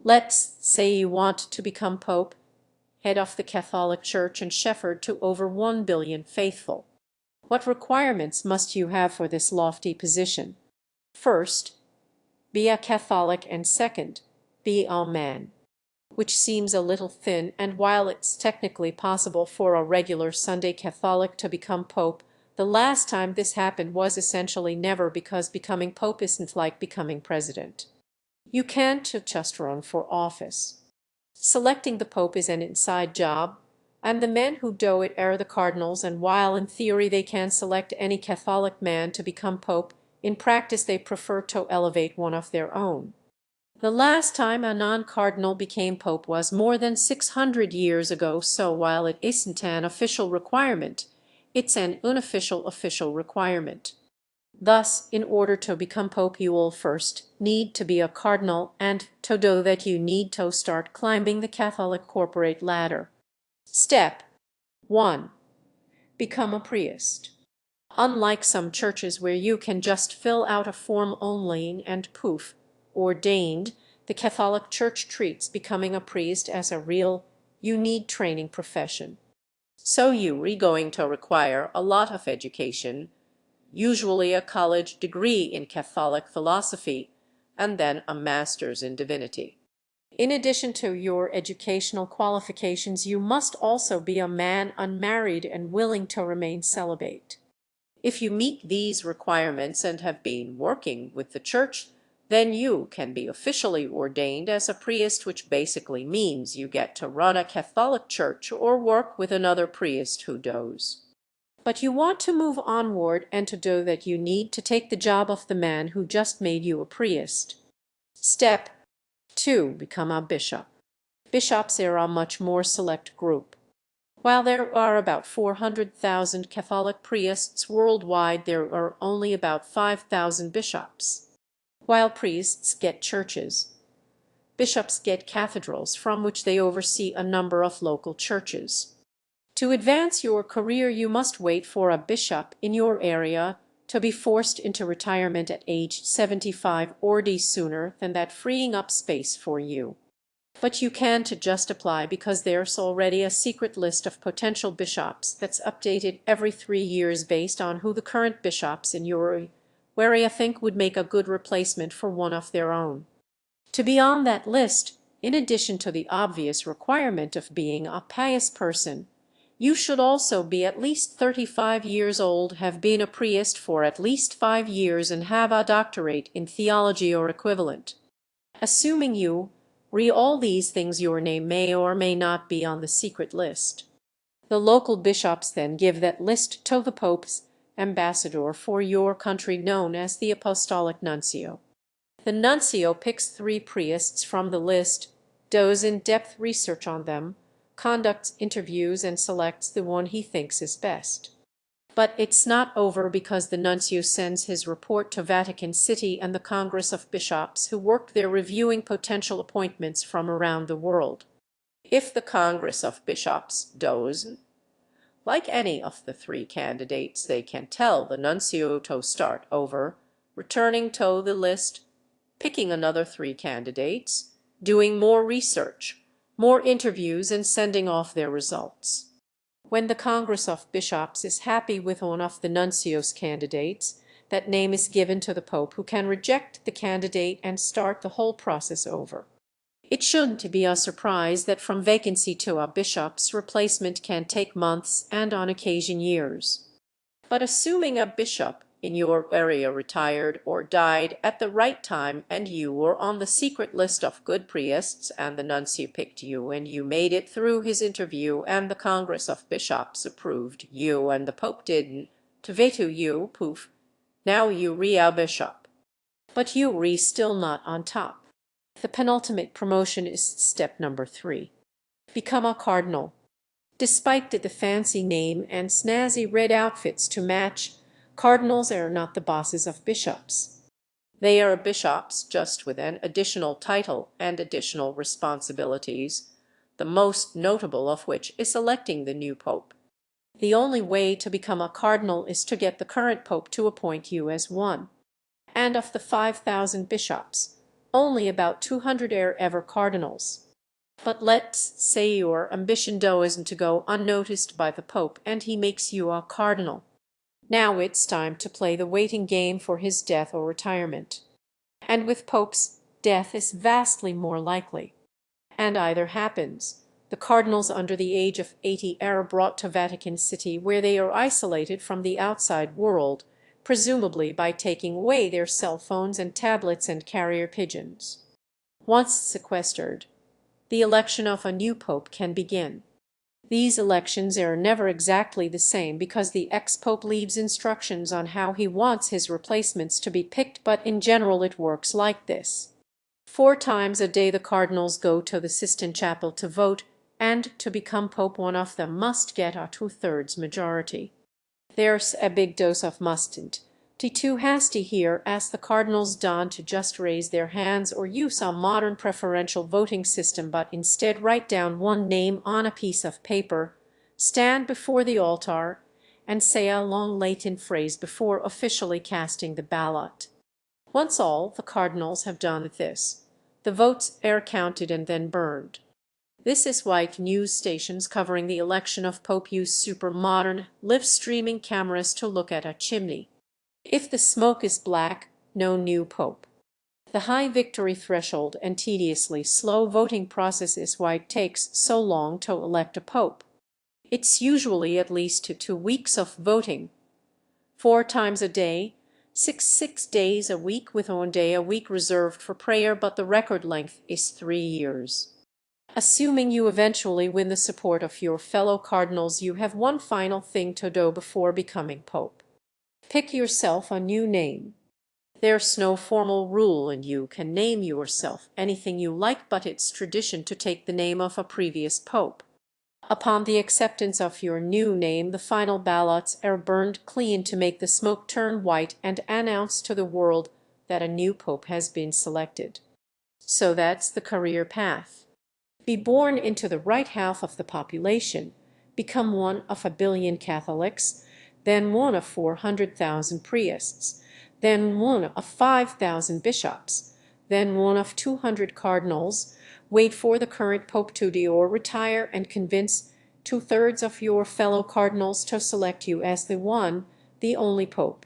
Let's say you want to become pope, head of the Catholic Church and shepherd to over 1 billion faithful. What requirements must you have for this lofty position? First, be a Catholic, and second, be a man. Which seems a little thin, and while it's technically possible for a regular Sunday Catholic to become pope, the last time this happened was essentially never, because becoming pope isn't like becoming president. You can't just run for office. Selecting the pope is an inside job, and the men who do it are the cardinals, and while in theory they can select any Catholic man to become pope, in practice they prefer to elevate one of their own. The last time a non-cardinal became pope was more than 600 years ago, so while it isn't an official requirement, it's an unofficial official requirement. Thus, in order to become pope, you will first need to be a cardinal, and to do that you need to start climbing the Catholic corporate ladder. Step 1. Become a priest. Unlike some churches where you can just fill out a form online and poof, ordained, the Catholic Church treats becoming a priest as a real, you need training profession. So you're going to require a lot of education, usually a college degree in Catholic philosophy, and then a master's in divinity. In addition to your educational qualifications, you must also be a man unmarried and willing to remain celibate. If you meet these requirements and have been working with the church, then you can be officially ordained as a priest, which basically means you get to run a Catholic church or work with another priest who does. But you want to move onward, and to do that you need to take the job of the man who just made you a priest. Step 2. Become a bishop. Bishops are a much more select group. While there are about 400,000 Catholic priests worldwide, there are only about 5,000 bishops. While priests get churches, bishops get cathedrals from which they oversee a number of local churches. To advance your career, you must wait for a bishop in your area to be forced into retirement at age 75 or sooner than that, freeing up space for you. But you can't just apply, because there's already a secret list of potential bishops that's updated every 3 years based on who the current bishops in your area think would make a good replacement for one of their own. To be on that list, in addition to the obvious requirement of being a pious person, you should also be at least 35 years old, have been a priest for at least 5 years, and have a doctorate in theology or equivalent. Assuming you all these things, your name may or may not be on the secret list. The local bishops then give that list to the Pope's ambassador for your country, known as the Apostolic Nuncio. The nuncio picks 3 priests from the list, does in-depth research on them, conducts interviews, and selects the one he thinks is best. But it's not over, because the nuncio sends his report to Vatican City and the Congress of Bishops, who work there reviewing potential appointments from around the world. If the Congress of Bishops does like any of the 3 candidates, they can tell the nuncio to start over, returning to the list, picking another 3 candidates, doing more research, more interviews, and sending off their results. When the Congress of Bishops is happy with one of the nuncio's candidates, that name is given to the Pope, who can reject the candidate and start the whole process over. It shouldn't be a surprise that from vacancy to a bishop's replacement can take months, and on occasion years. But assuming a bishop in your area retired or died at the right time, and you were on the secret list of good priests, and the nuncio picked you, and you made it through his interview, and the Congress of Bishops approved you, and the Pope didn't, to veto you, poof, now you a bishop. But you still not on top. The penultimate promotion is step number 3. Become a cardinal. Despite the fancy name and snazzy red outfits to match, cardinals are not the bosses of bishops. They are bishops, just with an additional title and additional responsibilities, the most notable of which is electing the new pope. The only way to become a cardinal is to get the current pope to appoint you as one. And of the 5,000 bishops, only about 200 are ever cardinals. But let's say your ambition isn't to go unnoticed by the Pope, and he makes you a cardinal. Now it's time to play the waiting game for his death or retirement. And with popes, death is vastly more likely. And either happens. The cardinals under the age of 80 are brought to Vatican City, where they are isolated from the outside world, presumably by taking away their cell phones and tablets and carrier pigeons. Once sequestered, the election of a new pope can begin. These elections are never exactly the same, because the ex-pope leaves instructions on how he wants his replacements to be picked, but in general it works like this. 4 times a day the cardinals go to the Sistine Chapel to vote, and to become pope one of them must get a 2/3 majority. There's a big dose of mustn't be too hasty here. Ask the cardinals to just raise their hands or use a modern preferential voting system, but instead write down one name on a piece of paper, stand before the altar, and say a long Latin phrase before officially casting the ballot. Once all the cardinals have done this, the votes are counted and then burned. This is why news stations covering the election of Pope use super-modern, live-streaming cameras to look at a chimney. If the smoke is black, no new pope. The high victory threshold and tediously slow voting process is why it takes so long to elect a pope. It's usually at least 2 weeks of voting, 4 times a day, 6 days a week, with 1 day a week reserved for prayer, but the record length is 3 years. Assuming you eventually win the support of your fellow cardinals, you have one final thing to do before becoming pope. Pick yourself a new name. There's no formal rule, and you can name yourself anything you like, but it's tradition to take the name of a previous pope. Upon the acceptance of your new name, the final ballots are burned clean to make the smoke turn white and announce to the world that a new pope has been selected. So that's the career path. Be born into the right half of the population, become one of 1 billion Catholics, then one of 400,000 priests, then one of 5,000 bishops, then one of 200 cardinals, wait for the current pope to die or retire, and convince 2/3 of your fellow cardinals to select you as the only pope.